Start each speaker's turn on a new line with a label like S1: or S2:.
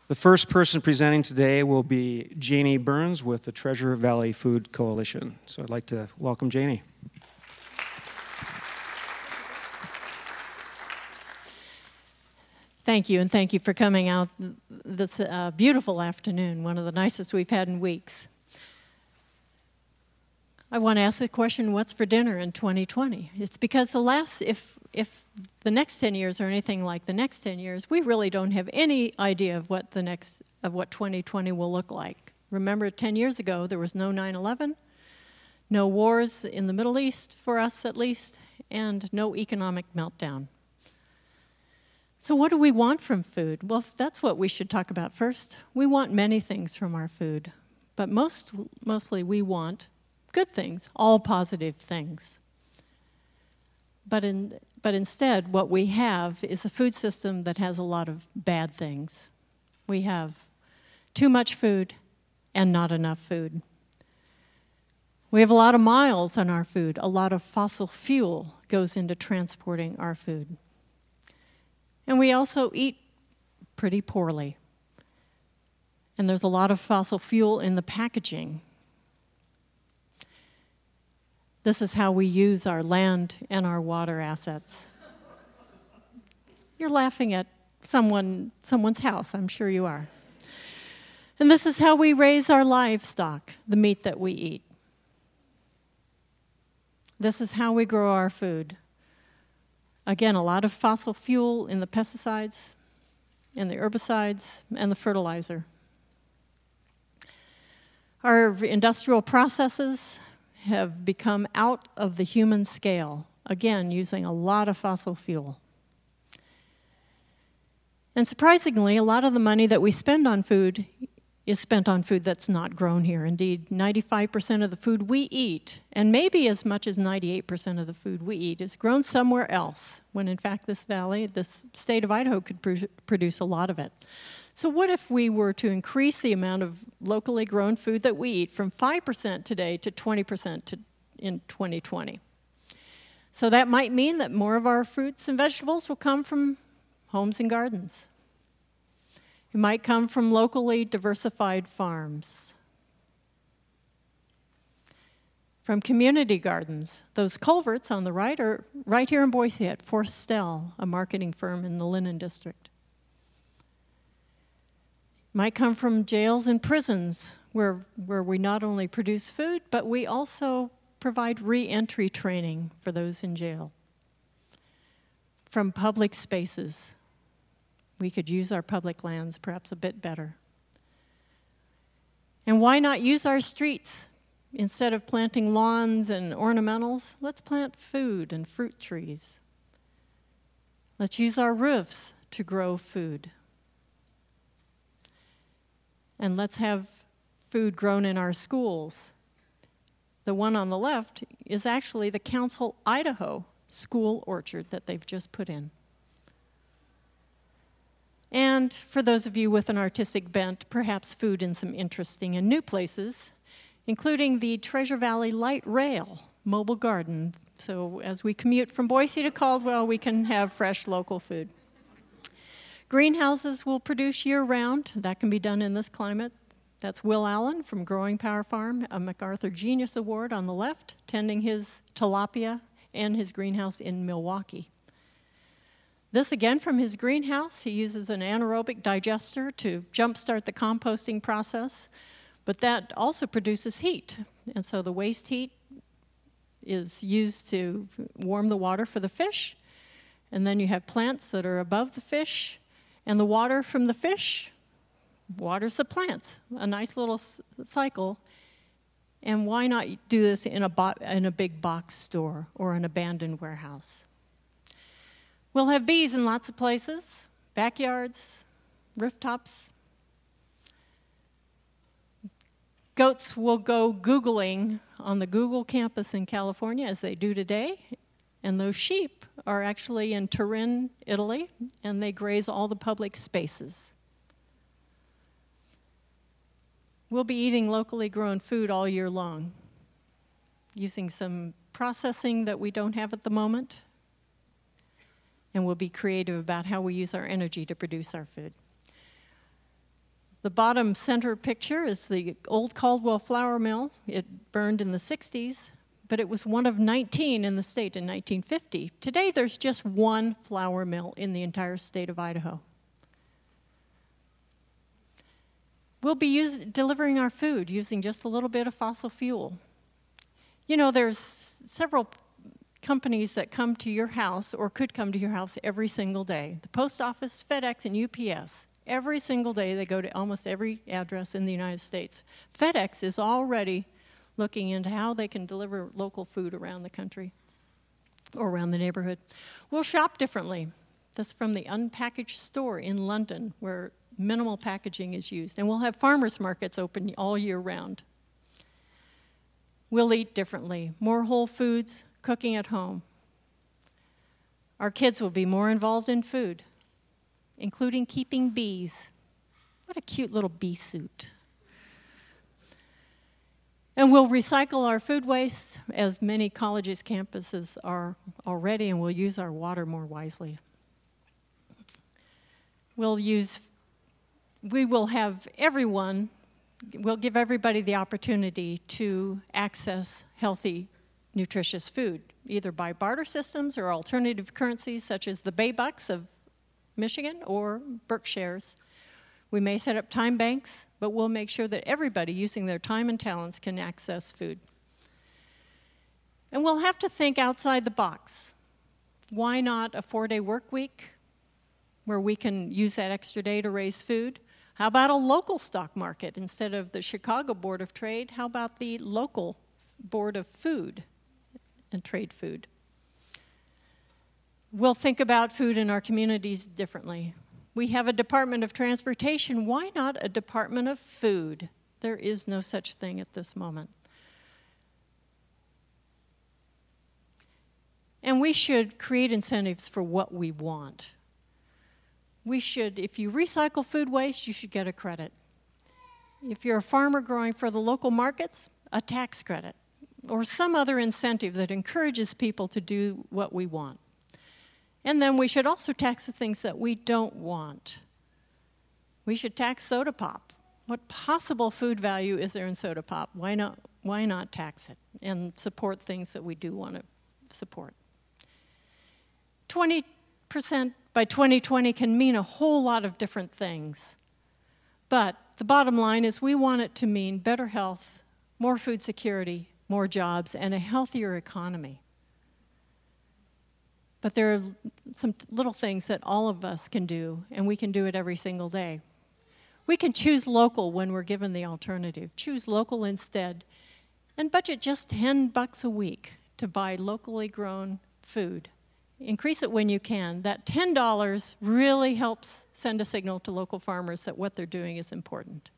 S1: The first person presenting today will be Janie Burns with the Treasure Valley Food Coalition. So I'd like to welcome Janie.
S2: Thank you, and thank you for coming out this beautiful afternoon, one of the nicest we've had in weeks. I want to ask the question, what's for dinner in 2020? It's because if the next 10 years are anything like the next 10 years, we really don't have any idea of what 2020 will look like. Remember, 10 years ago, there was no 9/11, no wars in the Middle East, for us at least, and no economic meltdown. So what do we want from food? Well, that's what we should talk about first. We want many things from our food, but mostly we want good things, all positive things. But instead, what we have is a food system that has a lot of bad things. We have too much food and not enough food. We have a lot of miles on our food. A lot of fossil fuel goes into transporting our food. And we also eat pretty poorly. And there's a lot of fossil fuel in the packaging. This is how we use our land and our water assets. You're laughing at someone's house, I'm sure you are. And this is how we raise our livestock, the meat that we eat. This is how we grow our food. Again, a lot of fossil fuel in the pesticides, and the herbicides, and the fertilizer. Our industrial processes have become out of the human scale, again, using a lot of fossil fuel. And surprisingly, a lot of the money that we spend on food is spent on food that's not grown here. Indeed, 95% of the food we eat, and maybe as much as 98% of the food we eat, is grown somewhere else, when in fact this state of Idaho could produce a lot of it. So what if we were to increase the amount of locally grown food that we eat from 5% today to 20% in 2020? So that might mean that more of our fruits and vegetables will come from homes and gardens. It might come from locally diversified farms, from community gardens. Those culverts on the right are right here in Boise at Forstel, a marketing firm in the Linen District. Might come from jails and prisons where we not only produce food, but we also provide re-entry training for those in jail. From public spaces. We could use our public lands perhaps a bit better. And why not use our streets? Instead of planting lawns and ornamentals, let's plant food and fruit trees. Let's use our roofs to grow food. And let's have food grown in our schools. The one on the left is actually the Council Idaho school orchard that they've just put in. And for those of you with an artistic bent, perhaps food in some interesting and new places, including the Treasure Valley Light Rail mobile garden. So as we commute from Boise to Caldwell, we can have fresh local food. Greenhouses will produce year-round. That can be done in this climate. That's Will Allen from Growing Power Farm, a MacArthur Genius Award on the left, tending his tilapia and his greenhouse in Milwaukee. This, again, from his greenhouse. He uses an anaerobic digester to jumpstart the composting process, but that also produces heat. And so the waste heat is used to warm the water for the fish, and then you have plants that are above the fish, and the water from the fish waters the plants. A nice little cycle. And why not do this in a big box store or an abandoned warehouse? We'll have bees in lots of places, backyards, rooftops. Goats will go Googling on the Google campus in California, as they do today, and those sheep are actually in Turin, Italy, and they graze all the public spaces. We'll be eating locally grown food all year long, using some processing that we don't have at the moment, and we'll be creative about how we use our energy to produce our food. The bottom center picture is the old Caldwell flour mill. It burned in the 60s, but it was one of 19 in the state in 1950. Today, there's just one flour mill in the entire state of Idaho. We'll be delivering our food using just a little bit of fossil fuel. You know, there's several companies that come to your house or could come to your house every single day. The post office, FedEx, and UPS. Every single day they go to almost every address in the United States. FedEx is already looking into how they can deliver local food around the country or around the neighborhood. We'll shop differently. That's from the Unpackaged Store in London, where minimal packaging is used. And we'll have farmers markets open all year round. We'll eat differently. More whole foods, cooking at home. Our kids will be more involved in food, including keeping bees. What a cute little bee suit. And we'll recycle our food waste, as many colleges' campuses are already, and we'll use our water more wisely. We'll give everybody the opportunity to access healthy, nutritious food, either by barter systems or alternative currencies such as the Bay Bucks of Michigan or Berkshires. We may set up time banks, but we'll make sure that everybody using their time and talents can access food. And we'll have to think outside the box. Why not a 4-day work week where we can use that extra day to raise food? How about a local stock market instead of the Chicago Board of Trade? How about the local Board of Food and Trade Food? We'll think about food in our communities differently. We have a Department of Transportation. Why not a Department of Food? There is no such thing at this moment. And we should create incentives for what we want. If you recycle food waste, you should get a credit. If you're a farmer growing for the local markets, a tax credit, or some other incentive that encourages people to do what we want. And then we should also tax the things that we don't want. We should tax soda pop. What possible food value is there in soda pop? Why not tax it and support things that we do want to support? 20% by 2020 can mean a whole lot of different things. But the bottom line is we want it to mean better health, more food security, more jobs, and a healthier economy. But there are some little things that all of us can do, and we can do it every single day. We can choose local when we're given the alternative. Choose local instead, and budget just $10 a week to buy locally grown food. Increase it when you can. That $10 really helps send a signal to local farmers that what they're doing is important.